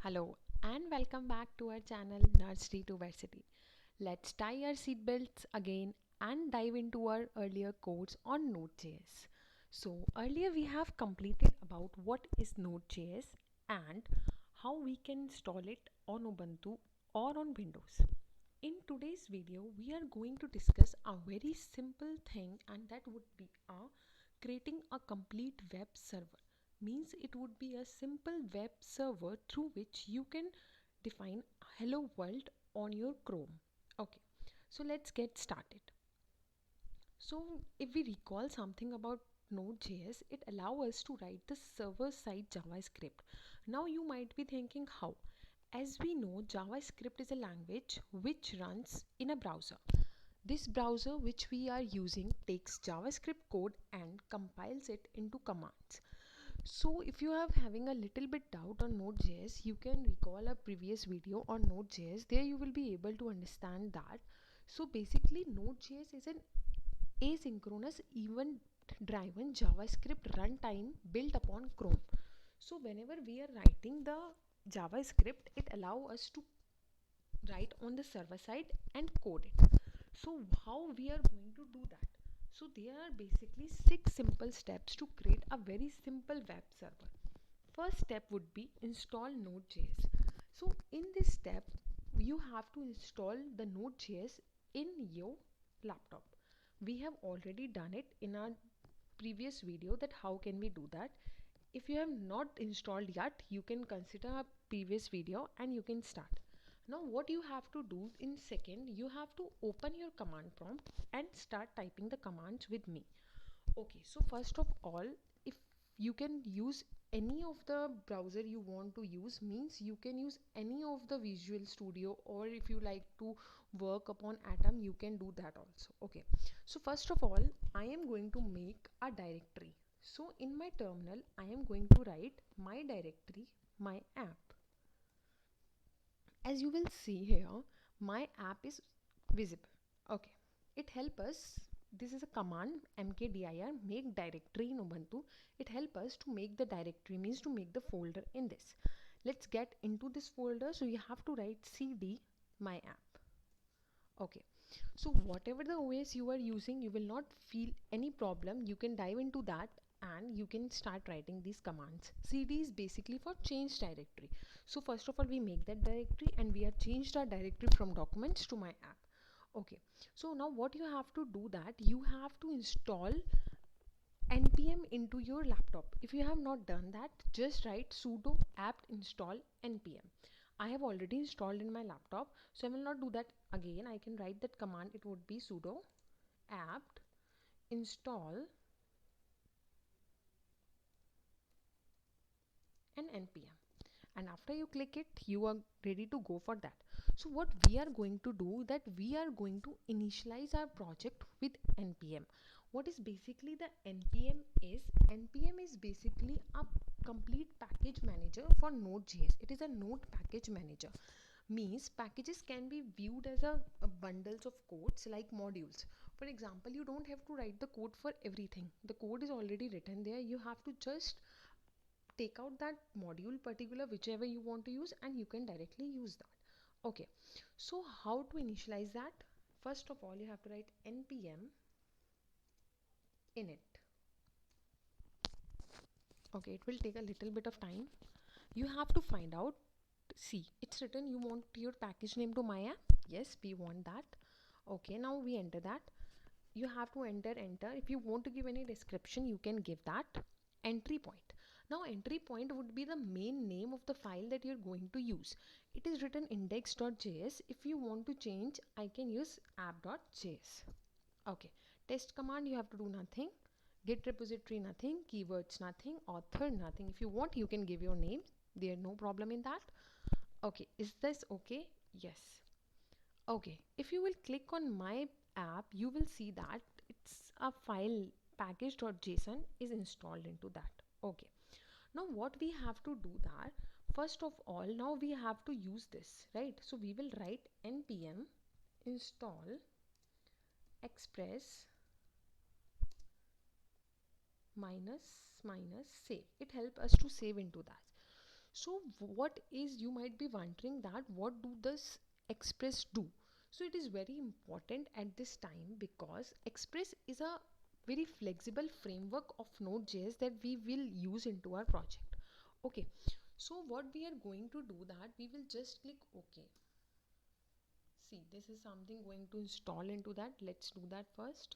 Hello and welcome back to our channel Nursery to Varsity. Let's tie our seatbelts again and dive into our earlier course on Node.js. So earlier we have completed about what is Node.js and how we can install it on Ubuntu or on Windows. In today's video we are going to discuss a very simple thing, and that would be creating a complete web server. Means it would be a simple web server through which you can define hello world on your Chrome. Okay, so let's get started. So if we recall something about Node.js, it allows us to write the server-side JavaScript. Now you might be thinking how. As we know, JavaScript is a language which runs in a browser. This browser which we are using takes JavaScript code and compiles it into commands. So if you are having a little bit doubt on Node.js, you can recall a previous video on Node.js. There you will be able to understand that. So basically Node.js is an asynchronous event driven JavaScript runtime built upon Chrome. So whenever we are writing the JavaScript, it allows us to write on the server side and code it. So how we are going to do that? So there are basically 6 simple steps to create a very simple web server. First step would be install Node.js. So in this step you have to install the Node.js in your laptop. We have already done it in our previous video, that how can we do that. If you have not installed yet, you can consider a previous video and you can start. Now what you have to do in second, you have to open your command prompt and start typing the commands with me. Okay, so first of all, if you can use any of the browser you want to use, means you can use any of the Visual Studio, or if you like to work upon Atom, you can do that also. Okay, so first of all, I am going to make a directory. So in my terminal I am going to write my directory, my app. As you will see here, my app is visible. Okay, it helps us. This is a command mkdir make directory in Ubuntu. It helps us to make the directory, means to make the folder in this. Let's get into this folder. So you have to write cd my app. Okay, so whatever the OS you are using, you will not feel any problem. You can dive into that and you can start writing these commands. cd is basically for change directory. So first of all, we make that directory and we have changed our directory from documents to my app. Okay, so now what you have to do, that you have to install npm into your laptop. If you have not done that, just write sudo apt install npm. I have already installed in my laptop, so I will not do that again. I can write that command. It would be sudo apt install and npm, and after you click it, you are ready to go for that. So what we are going to do, that we are going to initialize our project with npm. What is basically the npm is? Npm is basically a complete package manager for Node.js. It is a node package manager. Means packages can be viewed as a bundles of codes like modules. For example, you don't have to write the code for everything. The code is already written there. You have to just take out that module particular, whichever you want to use, and you can directly use that. Okay, so how to initialize that? First of all, you have to write npm init. Okay, it will take a little bit of time. You have to find out. See, it's written you want your package name to my app. Yes, we want that. Okay, now we enter that. You have to enter. If you want to give any description, you can give that. Entry point. Now entry point would be the main name of the file that you're going to use. It is written index.js. If you want to change, I can use app.js. Okay, test command, you have to do nothing. Git repository, nothing. Keywords, nothing. Author, nothing. If you want, you can give your name. There no problem in that. Okay, is this okay? Yes. Okay, if you will click on my app, you will see that it's a file package.json is installed into that. Okay, now what we have to do that, first of all, now we have to use this, right? So we will write npm install express minus minus save. It helps us to save into that. So what is, you might be wondering that what do this Express do? So it is very important at this time because Express is a very flexible framework of Node.js that we will use into our project. Okay, so what we are going to do, that we will just click OK. See, this is something going to install into that. Let's do that first.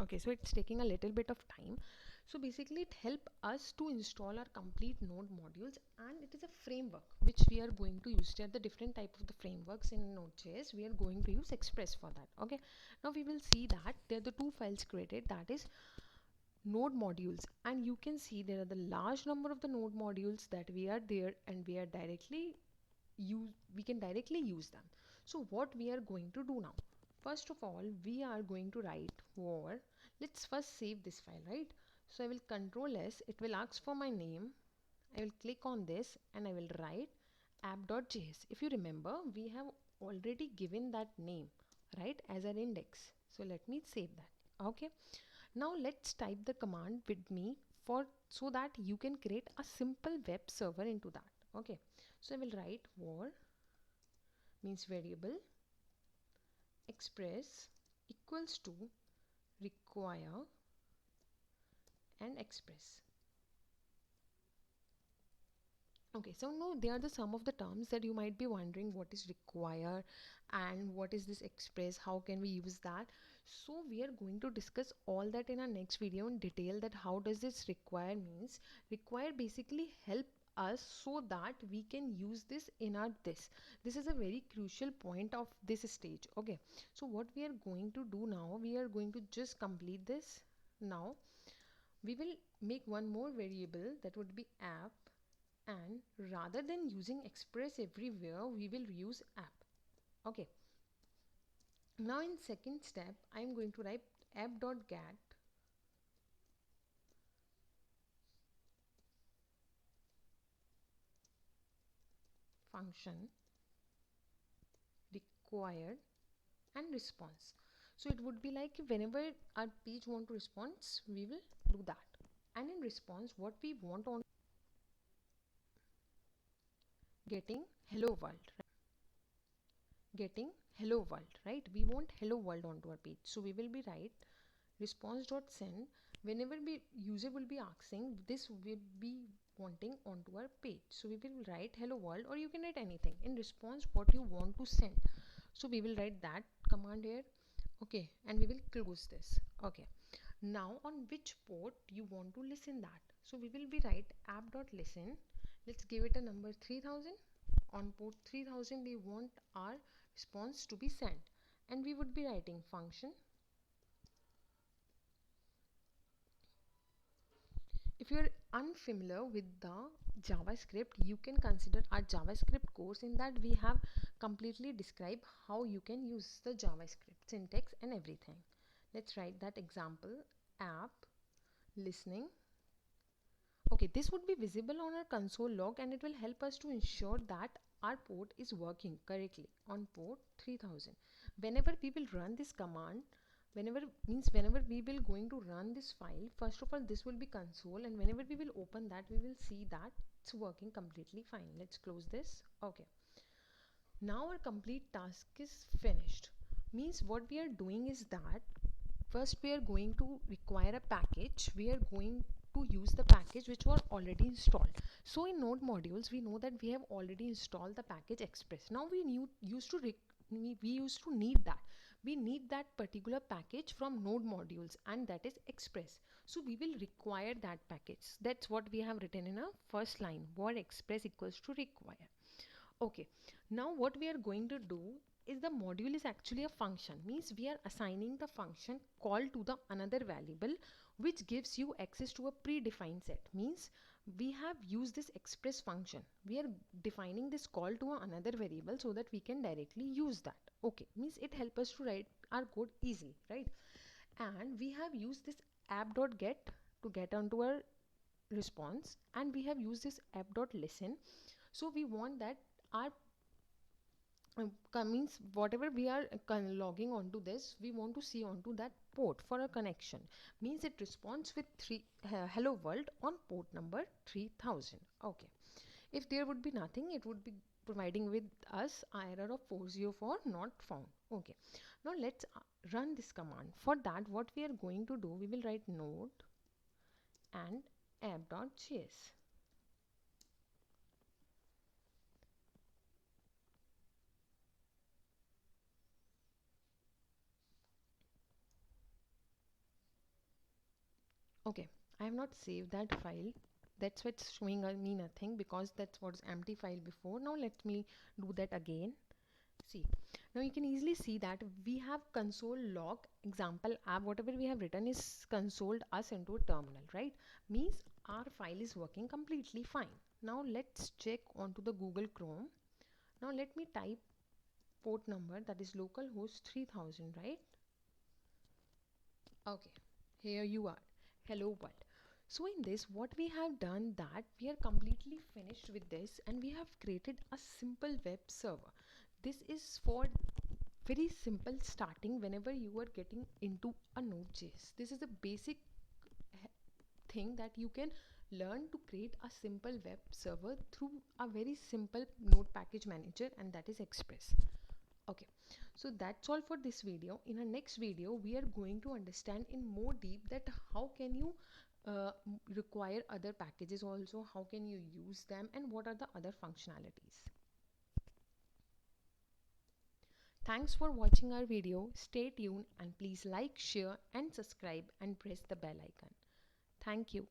Okay, so it's taking a little bit of time. So basically it help us to install our complete node modules, and it is a framework which we are going to use. There are the different type of the frameworks in Node.js. We are going to use Express for that. Okay, now we will see that there are the two files created, that is node modules, and you can see there are the large number of the node modules that we are there, and we are directly we can directly use them. So what we are going to do now, first of all we are going to write var. Let's first save this file, right? So I will control S, it will ask for my name. I will click on this and I will write app.js. If you remember, we have already given that name, right, as an index. So let me save that. Okay, now let's type the command with me for, so that you can create a simple web server into that. Okay, so I will write var means variable express equals to require and express. Okay, so no, they are the sum of the terms that you might be wondering what is require and what is this express, how can we use that. So we are going to discuss all that in our next video in detail, that how does this require means. Require basically help us so that we can use this in our this is a very crucial point of this stage. Okay, so what we are going to do now, we are going to just complete this. Now we will make one more variable, that would be app, and rather than using express everywhere we will use app. Okay, now in second step I'm going to write app.get function required and response. So it would be like whenever our page want to respond, we will do that, and in response what we want on getting hello world, getting hello world, right? We want hello world onto our page, so we will be write response.send. Whenever we user will be asking, this will be wanting onto our page, so we will write hello world, or you can write anything in response what you want to send. So we will write that command here. Okay, and we will close this. Okay, now on which port you want to listen that, so we will be write app.listen. Let's give it a number 3000. On port 3000 we want our response to be sent, and we would be writing function. If you're unfamiliar with the JavaScript, you can consider our JavaScript course. In that we have completely described how you can use the JavaScript syntax and everything. Let's write that example, app listening. Okay, this would be visible on our console log, and it will help us to ensure that our port is working correctly on port 3000. Whenever we will run this command, whenever we will going to run this file, first of all this will be console, and whenever we will open that we will see that it's working completely fine. Let's close this. Okay, now our complete task is finished. Means what we are doing is that first we are going to require a package. We are going to use the package which was already installed. So in node modules we know that we have already installed the package express. Now we used to need that, we need that particular package from node modules, and that is express. So we will require that package. That's what we have written in our first line, var express equals to require. Okay, now what we are going to do is, the module is actually a function. Means we are assigning the function call to the another variable which gives you access to a predefined set. Means we have used this express function, we are defining this call to another variable so that we can directly use that. Okay, means it helps us to write our code easily, right? And we have used this app.get to get onto our response, and we have used this app.listen. So we want that our means whatever we are logging onto this, we want to see onto that port for a connection. Means it responds with hello world on port number 3000. Okay, if there would be nothing, it would be providing with us error of 404 not found. Okay, now let's run this command. For that, what we are going to do, we will write node and app.js. Okay, I have not saved that file. That's what's showing me nothing, because that was empty file before. Now let me do that again. See, now you can easily see that we have console log example app. Whatever we have written is consoled us into a terminal, right? Means our file is working completely fine. Now let's check onto the Google Chrome. Now let me type port number, that is localhost 3000, right? Okay, here you are. Hello world. So in this, what we have done, that we are completely finished with this, and we have created a simple web server. This is for very simple starting whenever you are getting into a Node.js. This is a basic thing that you can learn to create a simple web server through a very simple node package manager, and that is Express. Okay, so that's all for this video. In our next video, we are going to understand in more deep that how can you require other packages also, how can you use them, and what are the other functionalities. Thanks for watching our video. Stay tuned and please like, share and subscribe and press the bell icon. Thank you.